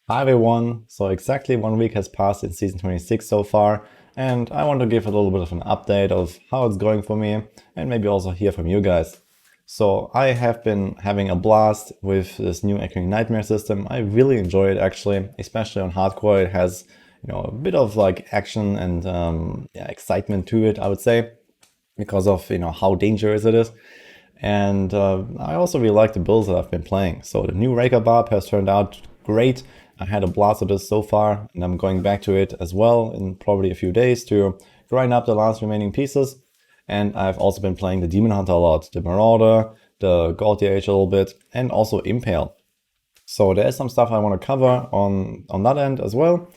Hi everyone, so exactly 1 week has passed in Season 26 so far, and I want to give a little bit of an update of how it's going for me, and maybe also hear from you guys. So I have been having a blast with this new Echoing Nightmare system. I really enjoy it actually, especially on hardcore. It has, a bit of like action and excitement to it, I would say, because of, how dangerous it is. And I also really like the builds that I've been playing. So the new Raker Barb has turned out great. I had a blast of this so far, and I'm going back to it as well in probably a few days to grind up the last remaining pieces. And I've also been playing the Demon Hunter a lot, the Marauder, the God DH a little bit, and also Impale. So there's some stuff I want to cover on that end as well,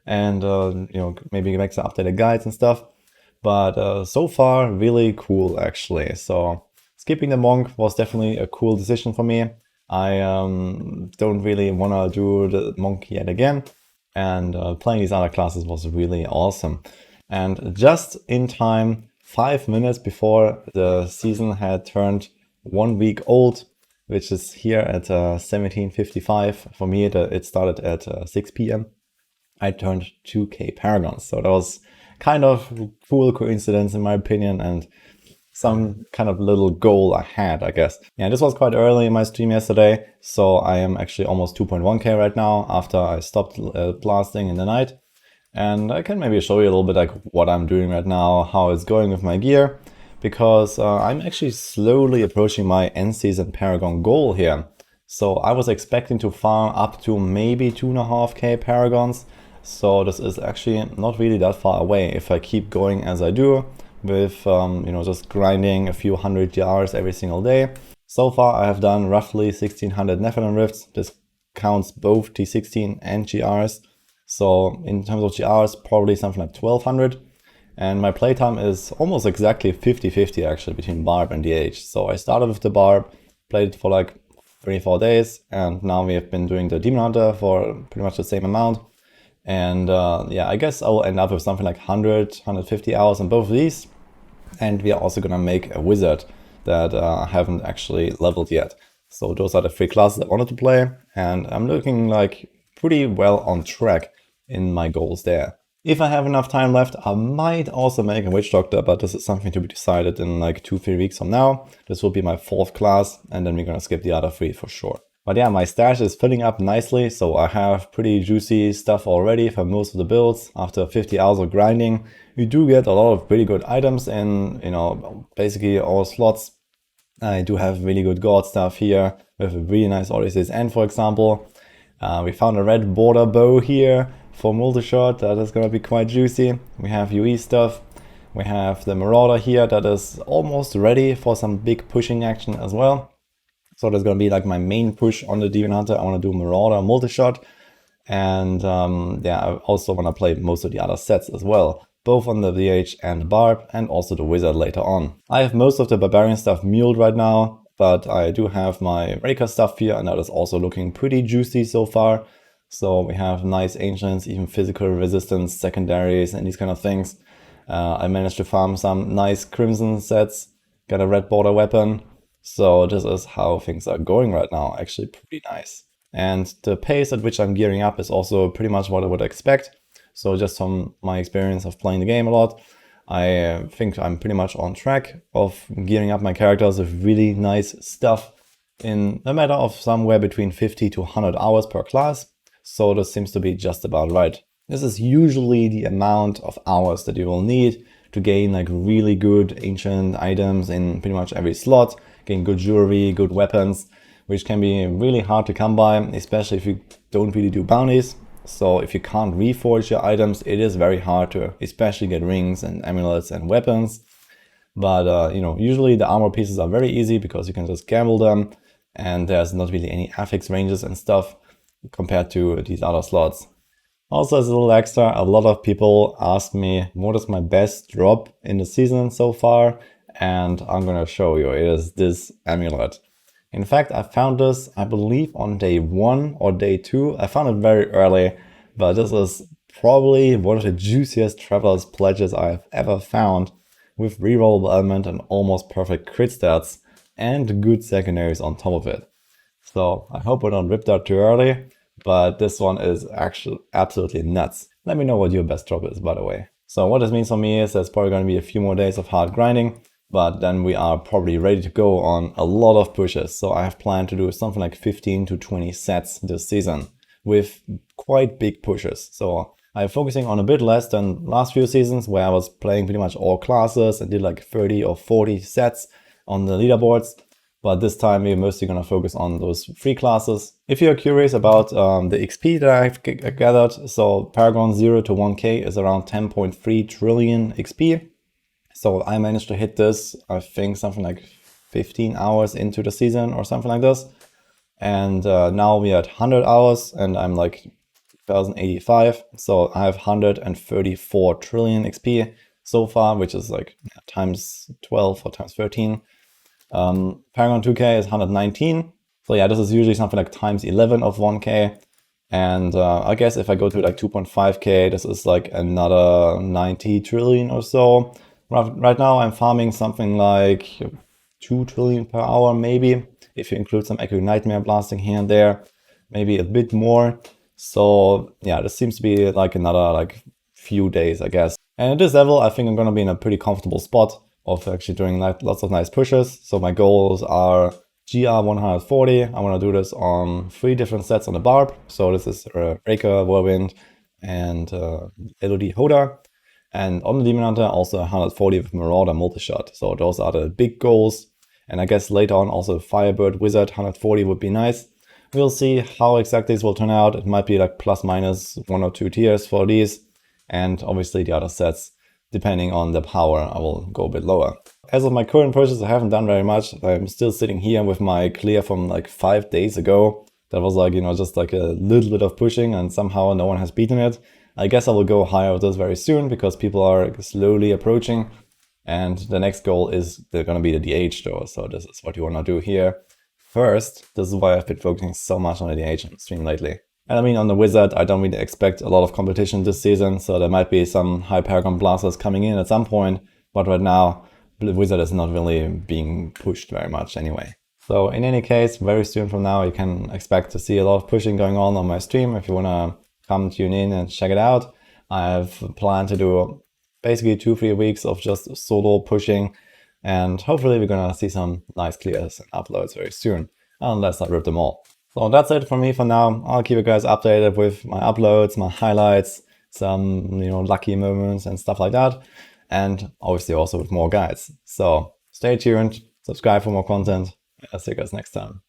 and maybe make some updated guides and stuff. But so far, really cool actually. So skipping the monk was definitely a cool decision for me. I don't really want to do the monk yet again, and playing these other classes was really awesome. And just in time, 5 minutes before the season had turned 1 week old, which is here at 17:55. For me, it started at 6 p.m. I turned 2k paragons. So that was kind of a cool coincidence in my opinion, and some kind of little goal I had, I guess. Yeah, this was quite early in my stream yesterday, so I am actually almost 2.1k right now after I stopped blasting in the night. And I can maybe show you a little bit like what I'm doing right now, how it's going with my gear, because I'm actually slowly approaching my end season Paragon goal here. So I was expecting to farm up to maybe 2.5k Paragons. So this is actually not really that far away if I keep going as I do with just grinding a few hundred GRs every single day. So far I have done roughly 1600 Nephilim Rifts. This counts both T16 and GRs. So in terms of GRs, probably something like 1200. And my playtime is almost exactly 50-50 actually between Barb and DH. So I started with the Barb, played it for like 3-4 days, and now we have been doing the Demon Hunter for pretty much the same amount. And yeah, I guess I will end up with something like 100-150 hours on both of these. And we are also gonna make a wizard that I haven't actually leveled yet. So those are the 3 classes I wanted to play, and I'm looking like pretty well on track in my goals there. If I have enough time left, I might also make a Witch Doctor, but this is something to be decided in like 2-3 weeks from now. This will be my 4th class, and then we're gonna skip the other 3 for sure. But yeah, my stash is filling up nicely, so I have pretty juicy stuff already for most of the builds. After 50 hours of grinding, you do get a lot of pretty good items in, basically all slots. I do have really good god stuff here with a really nice Odysseus End, for example. We found a red border bow here for multi-shot, that is gonna be quite juicy. We have UE stuff. We have the Marauder here that is almost ready for some big pushing action as well. So that's gonna be like my main push on the Demon Hunter. I wanna do Marauder multi-shot. And yeah, I also wanna play most of the other sets as well, both on the VH and the Barb, and also the Wizard later on. I have most of the Barbarian stuff muled right now, but I do have my Raker stuff here, and that is also looking pretty juicy so far. So we have nice ancients, even physical resistance, secondaries, and these kind of things. I managed to farm some nice crimson sets, got a red border weapon. So this is how things are going right now, actually pretty nice. And the pace at which I'm gearing up is also pretty much what I would expect. So just from my experience of playing the game a lot, I think I'm pretty much on track of gearing up my characters with really nice stuff in a matter of somewhere between 50 to 100 hours per class. So this seems to be just about right. This is usually the amount of hours that you will need to gain like really good ancient items in pretty much every slot, gain good jewelry, good weapons, which can be really hard to come by, especially if you don't really do bounties. So if you can't reforge your items, it is very hard to especially get rings and amulets and weapons. But usually the armor pieces are very easy because you can just gamble them, and there's not really any affix ranges and stuff compared to these other slots. Also, as a little extra, a lot of people ask me what is my best drop in the season so far, and I'm gonna show you. It is this amulet. In fact, I found this, I believe, on day 1 or day 2. I found it very early, but this is probably one of the juiciest Traveler's Pledges I've ever found, with rerollable element and almost perfect crit stats, and good secondaries on top of it. So I hope I don't rip that too early, but this one is actually absolutely nuts. Let me know what your best drop is, by the way. So what this means for me is there's probably going to be a few more days of hard grinding, but then we are probably ready to go on a lot of pushes. So I have planned to do something like 15 to 20 sets this season with quite big pushes. So I'm focusing on a bit less than last few seasons where I was playing pretty much all classes and did like 30 or 40 sets on the leaderboards. But this time we're mostly going to focus on those 3 classes. If you're curious about the XP that I've gathered, so Paragon 0 to 1k is around 10.3 trillion XP. So I managed to hit this, I think something like 15 hours into the season or something like this. And now we are at 100 hours and I'm like 1085. So I have 134 trillion XP so far, which is like times 12 or times 13. Paragon 2k is 119. So yeah, this is usually something like times 11 of 1k. And I guess if I go to like 2.5k, this is like another 90 trillion or so. Right now I'm farming something like 2 trillion per hour, maybe, if you include some Echoing Nightmare blasting here and there, maybe a bit more. So yeah, this seems to be like another like few days, I guess. And at this level, I think I'm gonna be in a pretty comfortable spot of actually doing like lots of nice pushes. So my goals are GR 140. I want to do this on 3 different sets on the Barb. So this is Breaker, Whirlwind, and LOD Hoda. And on the Demon Hunter, also 140 with Marauder multi-shot. So those are the big goals. And I guess later on also Firebird Wizard 140 would be nice. We'll see how exactly this will turn out. It might be like plus minus 1 or 2 tiers for these. And obviously the other sets, depending on the power, I will go a bit lower. As of my current purchase, I haven't done very much. I'm still sitting here with my clear from like 5 days ago. That was like, you know, just like a little bit of pushing and somehow no one has beaten it. I guess I will go higher with this very soon because people are slowly approaching. And the next goal is they're going to be the DH though. So this is what you want to do here first. This is why I've been focusing so much on the DH on stream lately. And I mean, on the Wizard, I don't really expect a lot of competition this season. So there might be some high Paragon blasters coming in at some point. But right now, the Wizard is not really being pushed very much anyway. So in any case, very soon from now, you can expect to see a lot of pushing going on my stream. If you want to come tune in and check it out. I have planned to do basically 2-3 weeks of just solo pushing. And hopefully we're going to see some nice clears and uploads very soon. Unless I rip them all. So that's it from me for now. I'll keep you guys updated with my uploads, my highlights, some, you know, lucky moments and stuff like that. And obviously also with more guides. So stay tuned, subscribe for more content. I'll see you guys next time.